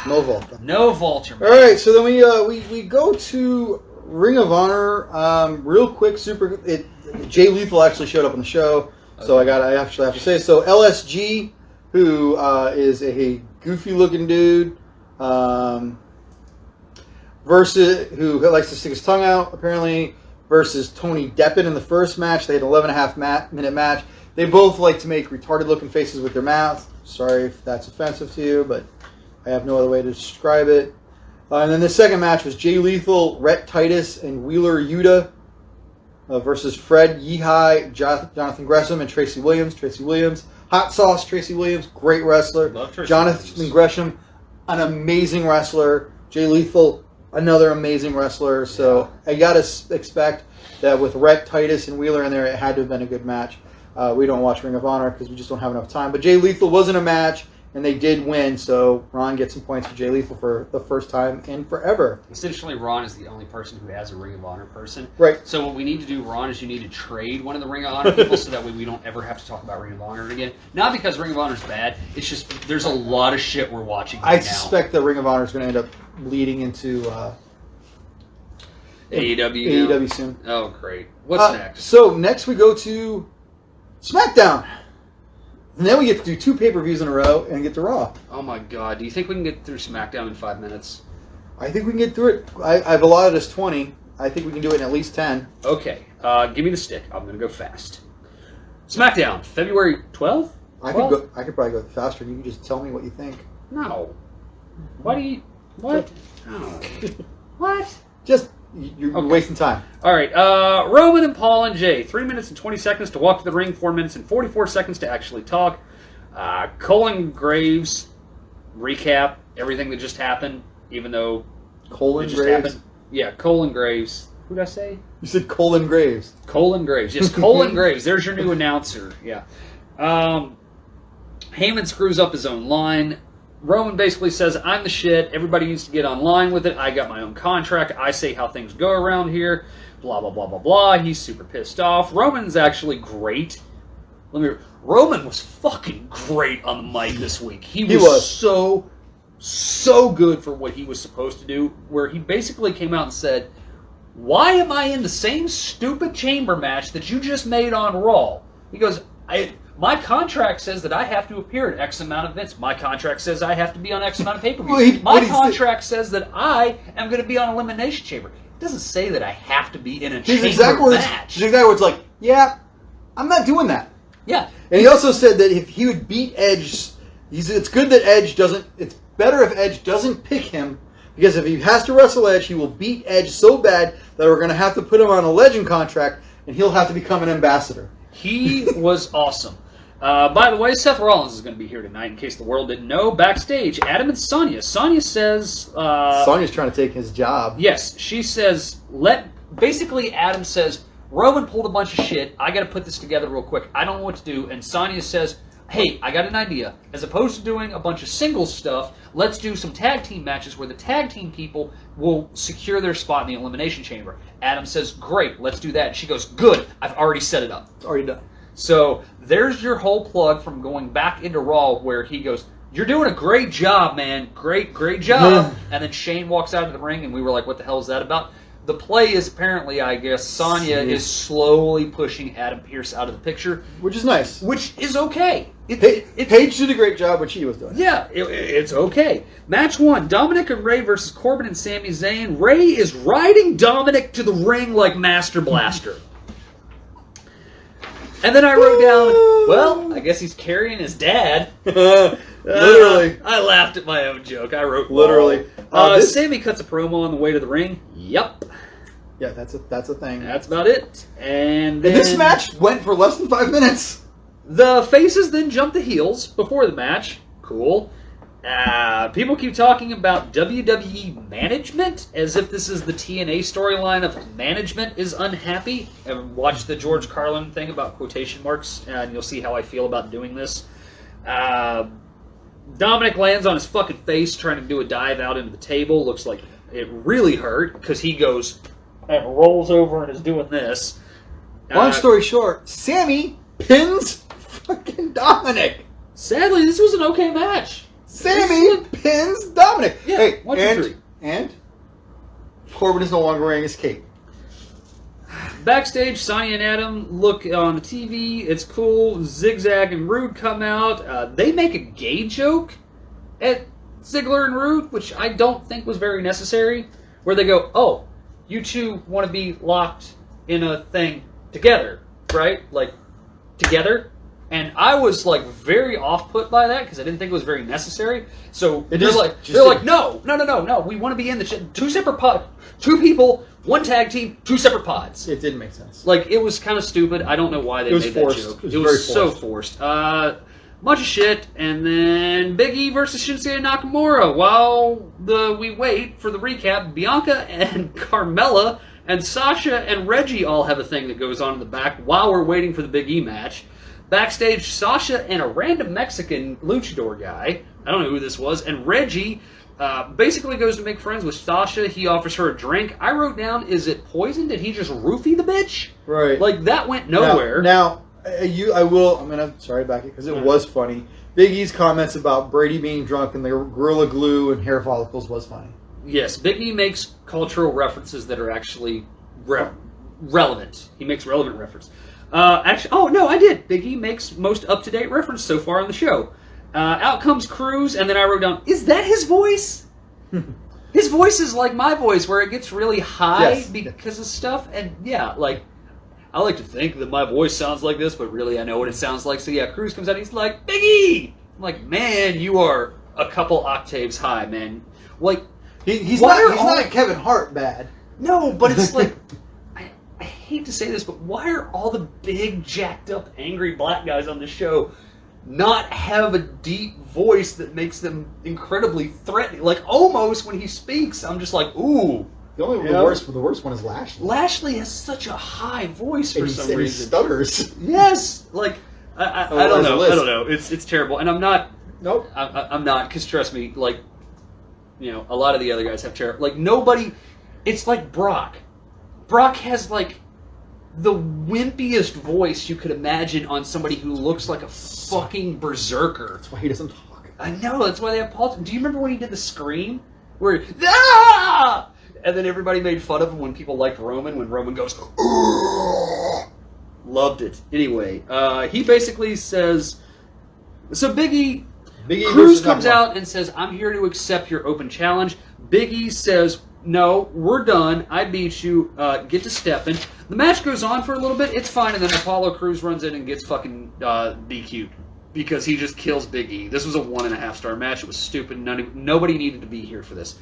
No Volta. No Vulture, man. All right, so then we go to Ring of Honor. Real quick, Jay Lethal actually showed up on the show, so I actually have to say. So LSG, who is a goofy looking dude, versus who likes to stick his tongue out apparently, versus Tony Deppen in the first match. They had an 11.5 minute match. They both like to make retarded looking faces with their mouth. Sorry if that's offensive to you, but I have no other way to describe it. And then the second match was Jay Lethal, Rhett Titus, and Wheeler Yuta versus Fred Yehi, Jonathan Gresham, and Tracy Williams. Tracy Williams, Hot Sauce Tracy Williams, great wrestler. Jonathan Gresham, an amazing wrestler. Jay Lethal, another amazing wrestler. So I got to expect that with Rhett Titus and Wheeler in there, it had to have been a good match. We don't watch Ring of Honor because we just don't have enough time. But Jay Lethal was in a match, and they did win. So Ron gets some points for Jay Lethal for the first time in forever. Essentially, Ron is the only person who has a Ring of Honor person. Right. So what we need to do, Ron, is you need to trade one of the Ring of Honor people so that way we don't ever have to talk about Ring of Honor again. Not because Ring of Honor is bad. It's just there's a lot of shit we're watching right now. I suspect that Ring of Honor is going to end up leading into AEW soon. Oh, great. What's next? So next we go to SmackDown. And then we get to do 2 pay-per-views in a row and get to Raw. Oh my God. Do you think we can get through SmackDown in 5 minutes? I think we can get through it. I've allotted us 20. I think we can do it in at least 10. Okay. Give me the stick. I'm going to go fast. SmackDown, February 12th? I could probably go faster. You can just tell me what you think. No. Why do you... What? Oh. What? Just... You're wasting time. All right. Roman and Paul and Jay. 3 minutes and 20 seconds to walk to the ring. 4 minutes and 44 seconds to actually talk. Colin Graves recap everything that just happened, even though Colin it just Graves? happened. Yeah, Colin Graves. Who did I say? You said Colin Graves. Colin Graves. Yes, Colin Graves. There's your new announcer. Yeah. Heyman screws up his own line. Roman basically says, I'm the shit. Everybody needs to get online with it. I got my own contract. I say how things go around here. Blah, blah, blah, blah, blah. He's super pissed off. Roman's actually great. Roman was fucking great on the mic this week. He was so good for what he was supposed to do, where he basically came out and said, why am I in the same stupid chamber match that you just made on Raw? He goes, my contract says that I have to appear at X amount of events. My contract says I have to be on X amount of pay-per-views. My contract says that I am going to be on Elimination Chamber. It doesn't say that I have to be in a chamber match. His exact words like, yeah, I'm not doing that. Yeah. And he also said that if he would beat Edge, it's good that Edge doesn't, it's better if Edge doesn't pick him, because if he has to wrestle Edge, he will beat Edge so bad that we're going to have to put him on a legend contract, and he'll have to become an ambassador. He was awesome. By the way, Seth Rollins is going to be here tonight, in case the world didn't know. Backstage, Adam and Sonya. Sonya says... Sonya's trying to take his job. Yes, she says, basically Adam says, Roman pulled a bunch of shit. I got to put this together real quick. I don't know what to do. And Sonya says, hey, I got an idea. As opposed to doing a bunch of singles stuff, let's do some tag team matches where the tag team people will secure their spot in the Elimination Chamber. Adam says, great, let's do that. And she goes, good, I've already set it up. It's already done. So there's your whole plug from going back into Raw, where he goes, you're doing a great job, man. Great job. And then Shane walks out of the ring, and we were like, what the hell is that about? The play is apparently, I guess, Sonya is slowly pushing Adam Pearce out of the picture. Which is nice. Which is okay. Paige did a great job what she was doing. Yeah, it's okay. Match 1, Dominic and Ray versus Corbin and Sami Zayn. Ray is riding Dominic to the ring like Master Blaster. And then I wrote down, well, I guess he's carrying his dad. Literally. I laughed at my own joke. I wrote, literally. Sammy cuts a promo on the way to the ring. Yep. Yeah, that's a thing. That's about it. And then this match went for less than 5 minutes. The faces then jump the heels before the match. Cool. People keep talking about WWE management as if this is the TNA storyline of management is unhappy. And watch the George Carlin thing about quotation marks, and you'll see how I feel about doing this. Dominic lands on his fucking face trying to do a dive out into the table. Looks like it really hurt, because he goes and rolls over and is doing this. Long story short, Sammy pins fucking Dominic. Sadly, this was an okay match. Sammy pins Dominic. Yeah, hey, 1, 2, 3. And Corbin is no longer wearing his cape. Backstage, Sonya and Adam look on the TV. It's cool. Zigzag and Rude come out. They make a gay joke at Ziggler and Rude, which I don't think was very necessary, where they go, oh, you two want to be locked in a thing together, right? Like, together? And I was, like, very off-put by that, because I didn't think it was very necessary. So they're like, no, we want to be in the shit. 2 separate pods. 2 people, 1 tag team, 2 separate pods. It didn't make sense. Like, it was kind of stupid. I don't know why they made that joke. It was so forced. Bunch of shit, and then Big E versus Shinsuke Nakamura. While we wait for the recap, Bianca and Carmella and Sasha and Reggie all have a thing that goes on in the back while we're waiting for the Big E match. Backstage, Sasha and a random Mexican luchador guy, I don't know who this was, and Reggie basically goes to make friends with Sasha. He offers her a drink. I wrote down, is it poison? Did he just roofie the bitch? Right. Like, that went nowhere. Now I'm gonna back it because it was funny. Big E's comments about Brady being drunk and the Gorilla Glue and hair follicles was funny. Yes, Big E makes cultural references that are actually relevant. He makes relevant reference. I did. Big E makes most up-to-date reference so far on the show. Out comes Cruz, and then I wrote down, is that his voice? His voice is like my voice, where it gets really high because of stuff, and yeah, like, I like to think that my voice sounds like this, but really I know what it sounds like. So yeah, Cruz comes out, he's like, Big E! I'm like, man, you are a couple octaves high, man. Like, he's not Kevin Hart bad. No, but it's like, I hate to say this, but why are all the big, jacked up, angry black guys on the show not have a deep voice that makes them incredibly threatening? Like, almost when he speaks, I'm just like, ooh. The worst one is Lashley. Lashley has such a high voice for some reason. He stutters. Yes, like I don't know. I don't know. It's terrible, and I'm not. Nope. I'm not, because trust me, like, you know, a lot of the other guys have terrible. Like, nobody. It's like Brock. Brock has like the wimpiest voice you could imagine on somebody who looks like a fucking berserker. That's why he doesn't talk. I know. That's why they have Paul. Do you remember when he did the scream where? Ah! And then everybody made fun of him when people liked Roman, when Roman goes, "Ugh." Loved it. Anyway, he basically says, so Big E Cruz comes out and says, I'm here to accept your open challenge. Big E says, no, we're done. I beat you. Get to stepping. The match goes on for a little bit. It's fine. And then Apollo Crews runs in and gets fucking DQ'd because he just kills Big E. This was a 1.5-star match. It was stupid. Nobody needed to be here for this.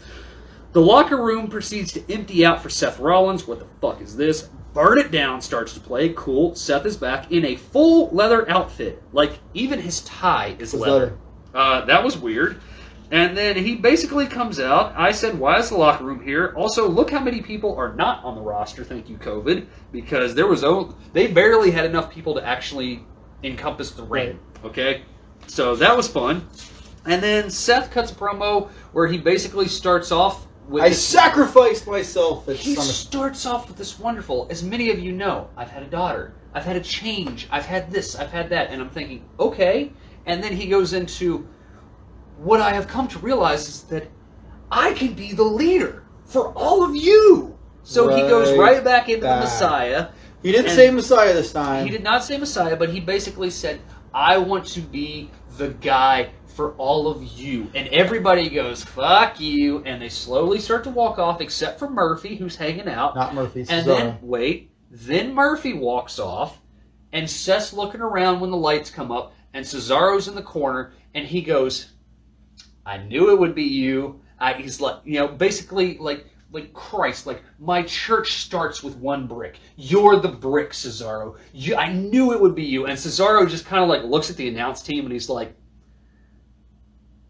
The locker room proceeds to empty out for Seth Rollins. What the fuck is this? Burn It Down starts to play. Cool. Seth is back in a full leather outfit. Like, even his tie is leather. That was weird. And then he basically comes out. I said, why is the locker room here? Also, look how many people are not on the roster, thank you, COVID. Because they barely had enough people to actually encompass the ring. Okay? So that was fun. And then Seth cuts a promo where he basically starts off with... I sacrificed myself. He starts off with this wonderful, as many of you know, I've had a daughter. I've had a change. I've had this. I've had that. And I'm thinking, okay. And then he goes into... What I have come to realize is that I can be the leader for all of you. So he goes right back into the Messiah. He didn't say Messiah this time. He did not say Messiah, but he basically said, I want to be the guy for all of you. And everybody goes, fuck you. And they slowly start to walk off, except for Murphy, who's hanging out. Not Murphy, Cesaro. Then Murphy walks off, and Seth's looking around when the lights come up, and Cesaro's in the corner, and he goes... I knew it would be you. He's like, you know, basically like Christ, like my church starts with one brick. You're the brick, Cesaro. I knew it would be you. And Cesaro just kind of like looks at the announce team and he's like,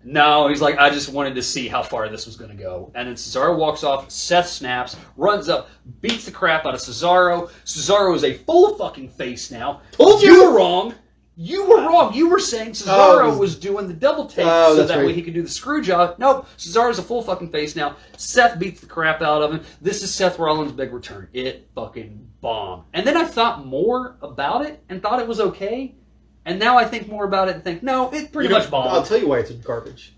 no, he's like, I just wanted to see how far this was going to go. And then Cesaro walks off, Seth snaps, runs up, beats the crap out of Cesaro. Cesaro is a full fucking face now. Told you were wrong. You were wrong. You were saying Cesaro was doing the double take so that way he could do the screw job. Nope. Cesaro's a full fucking face now. Seth beats the crap out of him. This is Seth Rollins' big return. It fucking bombed. And then I thought more about it and thought it was okay. And now I think more about it and think, no, it pretty much bombed. I'll tell you why it's garbage.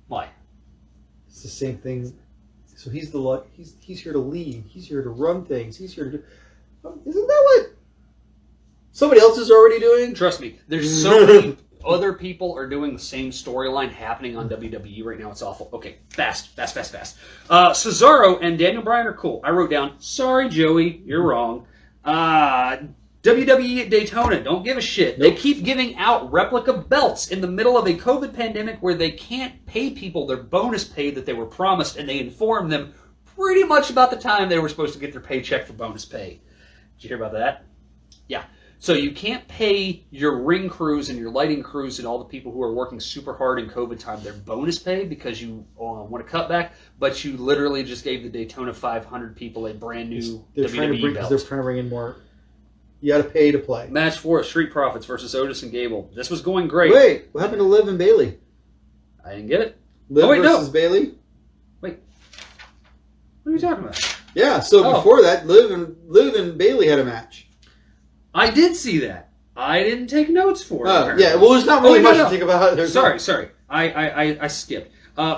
Why? It's the same thing. So he's here to lead. He's here to run things. He's here to do. Isn't that what somebody else is already doing? Trust me, there's so many other people are doing the same storyline happening on WWE right now. It's awful. Okay, fast. Cesaro and Daniel Bryan are cool. I wrote down, sorry, Joey, you're wrong. WWE at Daytona, don't give a shit. Nope. They keep giving out replica belts in the middle of a COVID pandemic where they can't pay people their bonus pay that they were promised, and they inform them pretty much about the time they were supposed to get their paycheck for bonus pay. Did you hear about that? Yeah. So you can't pay your ring crews and your lighting crews and all the people who are working super hard in COVID time their bonus pay because you want to cut back, but you literally just gave the Daytona 500 people a brand new WWE belt. They're trying to bring in more. You got to pay to play. Match 4, Street Profits versus Otis and Gable. This was going great. Wait, what happened to Liv and Bailey? I didn't get it. Liv versus Bailey? Wait. What are you talking about? Yeah, so before that, Liv and Bailey had a match. I did see that. I didn't take notes for it. Yeah, well, there's not really much to think about. Sorry. I skipped.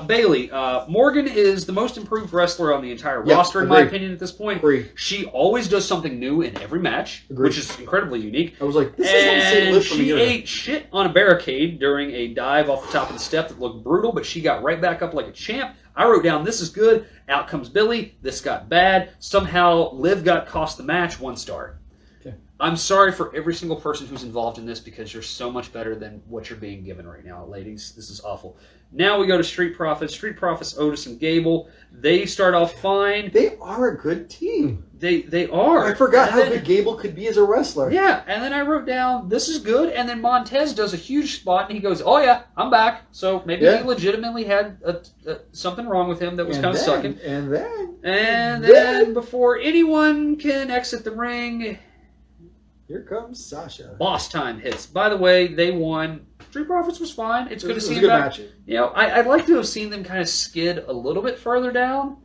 Bailey, Morgan is the most improved wrestler on the entire roster, in my opinion, at this point. Agreed. She always does something new in every match, which is incredibly unique. I was like, this is the same lift from she ate shit on a barricade during a dive off the top of the step that looked brutal, but she got right back up like a champ. I wrote down, this is good. Out comes Billy. This got bad. Somehow, Liv got cost the match, 1 star. I'm sorry for every single person who's involved in this because you're so much better than what you're being given right now, ladies. This is awful. Now we go to Street Profits. Street Profits, Otis and Gable. They start off fine. They are a good team. They are. I forgot how good Gable could be as a wrestler. Yeah, and then I wrote down, this is good, and then Montez does a huge spot, and he goes, oh yeah, I'm back. So maybe he legitimately had something wrong with him that was kind of sucking. And then before anyone can exit the ring... Here comes Sasha. Boss time hits. By the way, they won. Street Profits was fine. It's good to see them back. Match. You know, I'd like to have seen them kind of skid a little bit further down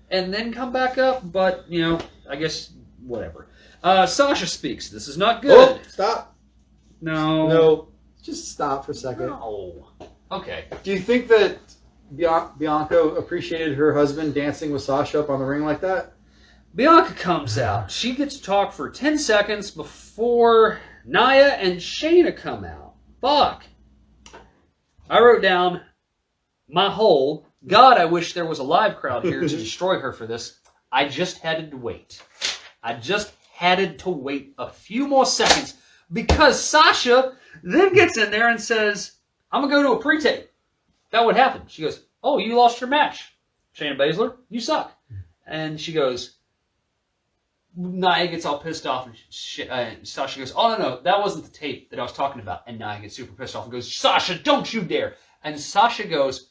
and then come back up, but, you know, I guess whatever. Sasha speaks. This is not good. Oh, stop. No. Just stop for a second. No. Okay. Do you think that Bianca appreciated her husband dancing with Sasha up on the ring like that? Bianca comes out. She gets to talk for 10 seconds before Nia and Shayna come out. Fuck. I wrote down my whole, God, I wish there was a live crowd here to destroy her for this. I just had to wait. I just had to wait a few more seconds because Sasha then gets in there and says, I'm going to go to a pre-tape. That would happen. She goes, oh, you lost your match, Shayna Baszler. You suck. And she goes, Nia gets all pissed off, and Sasha goes, oh, no, that wasn't the tape that I was talking about. And Nia gets super pissed off and goes, Sasha, don't you dare. And Sasha goes,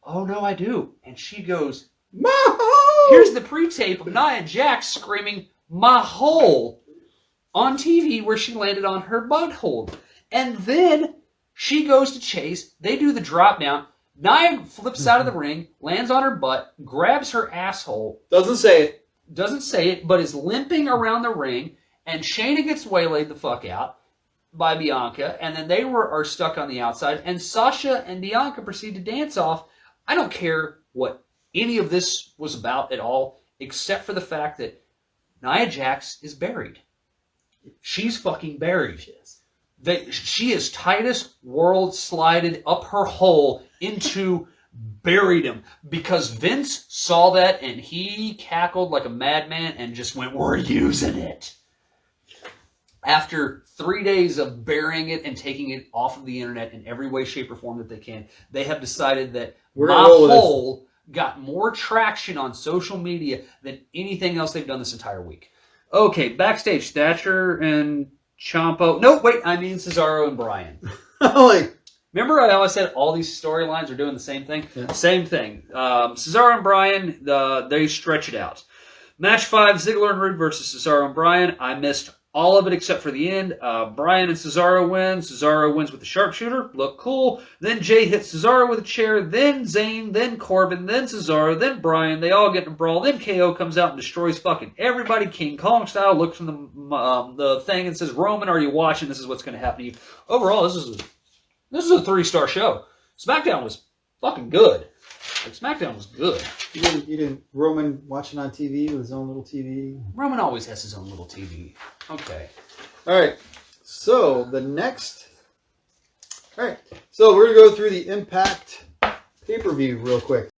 oh, no, I do. And she goes, my hole! Here's the pre-tape of Nia Jax screaming, my hole, on TV where she landed on her butthole. And then she goes to chase. They do the drop down. Nia flips out of the ring, lands on her butt, grabs her asshole. Doesn't say it, but is limping around the ring, and Shayna gets waylaid the fuck out by Bianca, and then they are stuck on the outside, and Sasha and Bianca proceed to dance off. I don't care what any of this was about at all, except for the fact that Nia Jax is buried. She's fucking buried. She is Titus World slided up her hole into... buried him because Vince saw that and he cackled like a madman and just went, we're using it. After 3 days of burying it and taking it off of the internet in every way, shape, or form that they can, they have decided that my hole got more traction on social media than anything else they've done this entire week. Okay, backstage, Thatcher and Ciampa. No, wait, I mean Cesaro and Bryan. Remember I always said all these storylines are doing the same thing? Yeah. Same thing. Cesaro and Bryan, they stretch it out. Match 5, Ziggler and Roode versus Cesaro and Bryan. I missed all of it except for the end. Bryan and Cesaro win. Cesaro wins with the sharpshooter. Look cool. Then Jay hits Cesaro with a chair. Then Zayn. Then Corbin. Then Cesaro. Then Bryan. They all get in a brawl. Then KO comes out and destroys fucking everybody. King Kong style. Looks from the thing and says, Roman, are you watching? This is what's going to happen to you. Overall, this is a 3-star show. SmackDown was fucking good. Like, SmackDown was good. You didn't Roman watching on TV with his own little TV? Roman always has his own little TV. Okay. All right. So the next. All right. So we're gonna go through the Impact pay-per-view real quick.